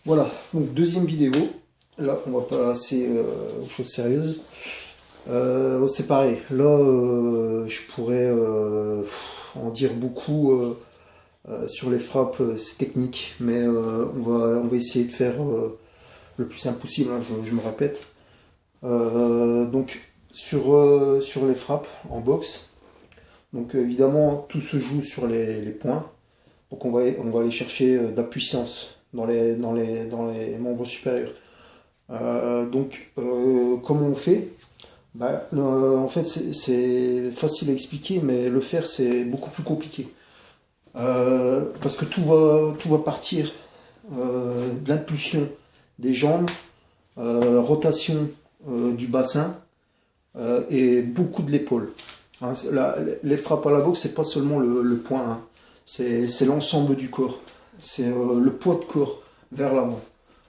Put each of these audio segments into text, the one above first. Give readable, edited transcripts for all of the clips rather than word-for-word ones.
Voilà, donc deuxième vidéo. Là, on va passer aux choses sérieuses. C'est pareil. Là, je pourrais en dire beaucoup sur les frappes, c'est technique, mais on va essayer de faire le plus simple possible, hein, je me répète. Donc, sur les frappes en boxe, donc évidemment, tout se joue sur les points. Donc, on va aller chercher de la puissance dans les membres supérieurs. Comment on fait? En fait, c'est facile à expliquer, mais le faire, c'est beaucoup plus compliqué. Parce que tout va partir de l'impulsion des jambes, rotation du bassin et beaucoup de l'épaule. Hein, les frappes à la boxe, c'est pas seulement le point, hein. C'est l'ensemble du corps. C'est le poids de corps vers l'avant.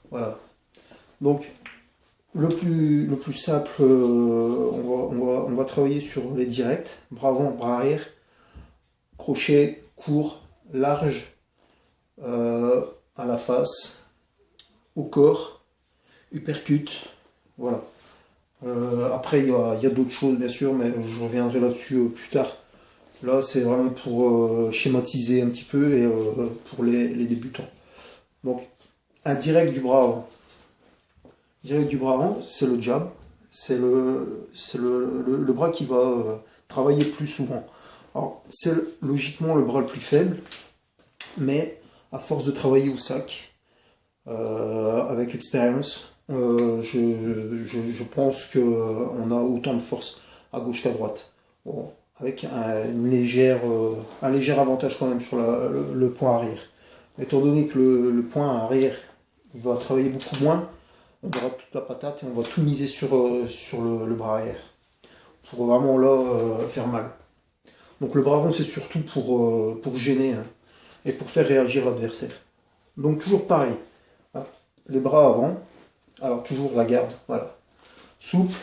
Voilà. Donc, le plus simple, on va travailler sur les directs, bras avant, bras arrière, crochet, court, large, à la face, au corps, uppercut, voilà. Après, il y a d'autres choses, bien sûr, mais je reviendrai là-dessus plus tard. Là, c'est vraiment pour schématiser un petit peu et pour les débutants. Donc, un direct du bras avant. Direct du bras avant, c'est le jab. C'est le bras qui va travailler plus souvent. Alors, c'est logiquement le bras le plus faible, mais à force de travailler au sac, avec l'expérience, je pense qu'on a autant de force à gauche qu'à droite. Bon, avec un léger avantage quand même sur le point arrière. Étant donné que le point arrière il va travailler beaucoup moins, on aura toute la patate et on va tout miser sur le bras arrière. Pour vraiment là faire mal. Donc le bras avant c'est surtout pour gêner, hein, et pour faire réagir l'adversaire. Donc toujours pareil. Hein, les bras avant. Alors toujours la garde. Voilà. Souple.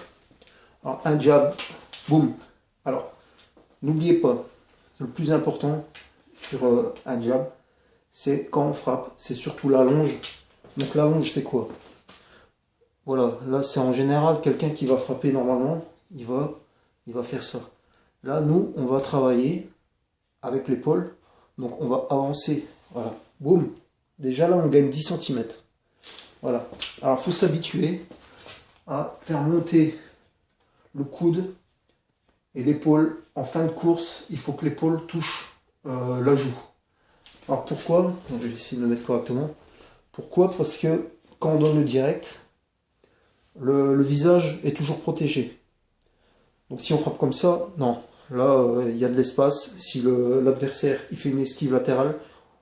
Alors, un jab. Boum. Alors n'oubliez pas, le plus important sur un jab, c'est quand on frappe, c'est surtout la longe. Donc la longe, c'est quoi? Voilà, là c'est en général quelqu'un qui va frapper normalement, il va faire ça. Là, nous, on va travailler avec l'épaule, donc on va avancer. Voilà, boum. Déjà là, on gagne 10 cm. Voilà. Alors, il faut s'habituer à faire monter le coude et l'épaule. En fin de course, il faut que l'épaule touche la joue. Alors pourquoi? Je vais essayer de le mettre correctement. Pourquoi? Parce que quand on donne le direct, le visage est toujours protégé. Donc si on frappe comme ça, non. Là, il y a de l'espace. Si l'adversaire il fait une esquive latérale,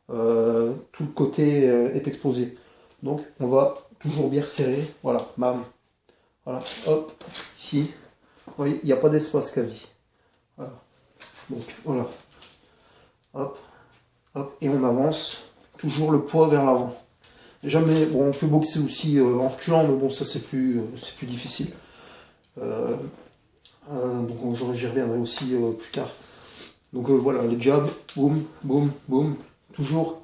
tout le côté est exposé. Donc on va toujours bien serrer. Voilà, bam. Voilà, hop, ici. Vous voyez, il n'y a pas d'espace quasi. Voilà. Donc voilà. Hop, hop, et on avance. Toujours le poids vers l'avant. Jamais, bon, on peut boxer aussi en reculant, mais bon, ça c'est plus difficile. Donc j'y reviendrai aussi plus tard. Donc voilà, le jab, boum, boum, boum, toujours,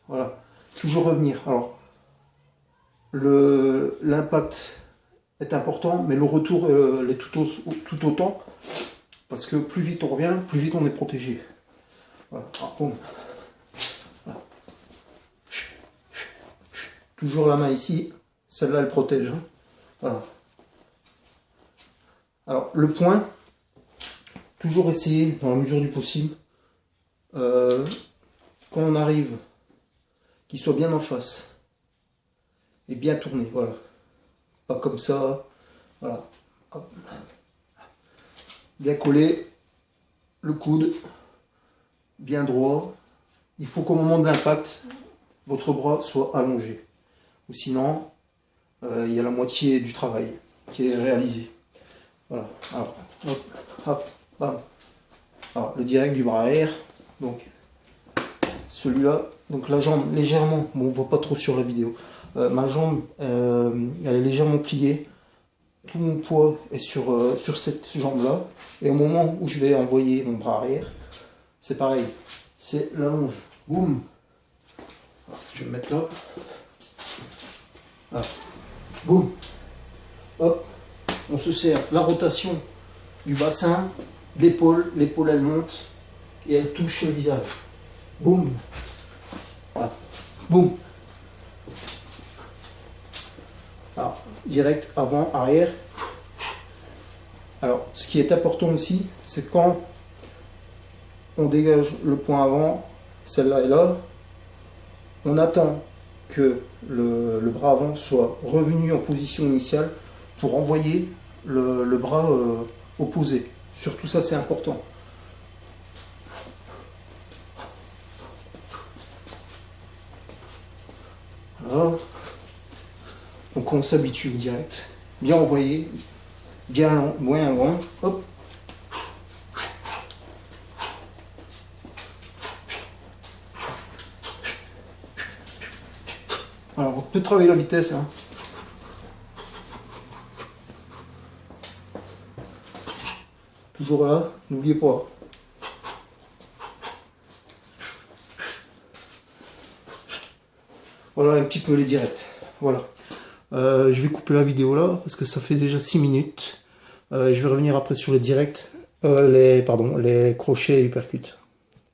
voilà, toujours revenir. Alors, l'impact est important, mais le retour l'est tout autant, parce que plus vite on revient, plus vite on est protégé. Voilà, alors, boum. Voilà. Toujours la main ici, celle-là elle protège. Hein. Voilà. Alors le point, toujours essayer dans la mesure du possible, quand on arrive, qu'il soit bien en face et bien tourné. Voilà. Pas comme ça. Voilà. Hop. Bien collé, le coude, bien droit. Il faut qu'au moment de l'impact, votre bras soit allongé. Ou sinon, il y a la moitié du travail qui est réalisé. Voilà. Alors, hop, hop, bam. Alors, le direct du bras arrière. Donc, celui-là. Donc, la jambe légèrement. Bon, on ne voit pas trop sur la vidéo. Ma jambe, elle est légèrement pliée. Tout mon poids est sur cette jambe-là. Et au moment où je vais envoyer mon bras arrière, c'est pareil. C'est la longe. Boum. Je vais me mettre là. Voilà. Boum. Hop. On se sert la rotation du bassin, l'épaule elle monte et elle touche le visage. Boum. Voilà. Boum. Alors, direct, avant, arrière. Alors, ce qui est important aussi, c'est quand on dégage le point avant, celle-là et là, on attend que le bras avant soit revenu en position initiale pour envoyer le bras opposé. Surtout ça, c'est important. Voilà. Donc on s'habitue au direct. Bien envoyé, bien loin, hop. Alors on peut travailler la vitesse. Hein. Toujours là, n'oubliez pas. Voilà un petit peu les directs. Voilà. Je vais couper la vidéo là parce que ça fait déjà 6 minutes. Je vais revenir après sur les directs, les crochets et les uppercuts.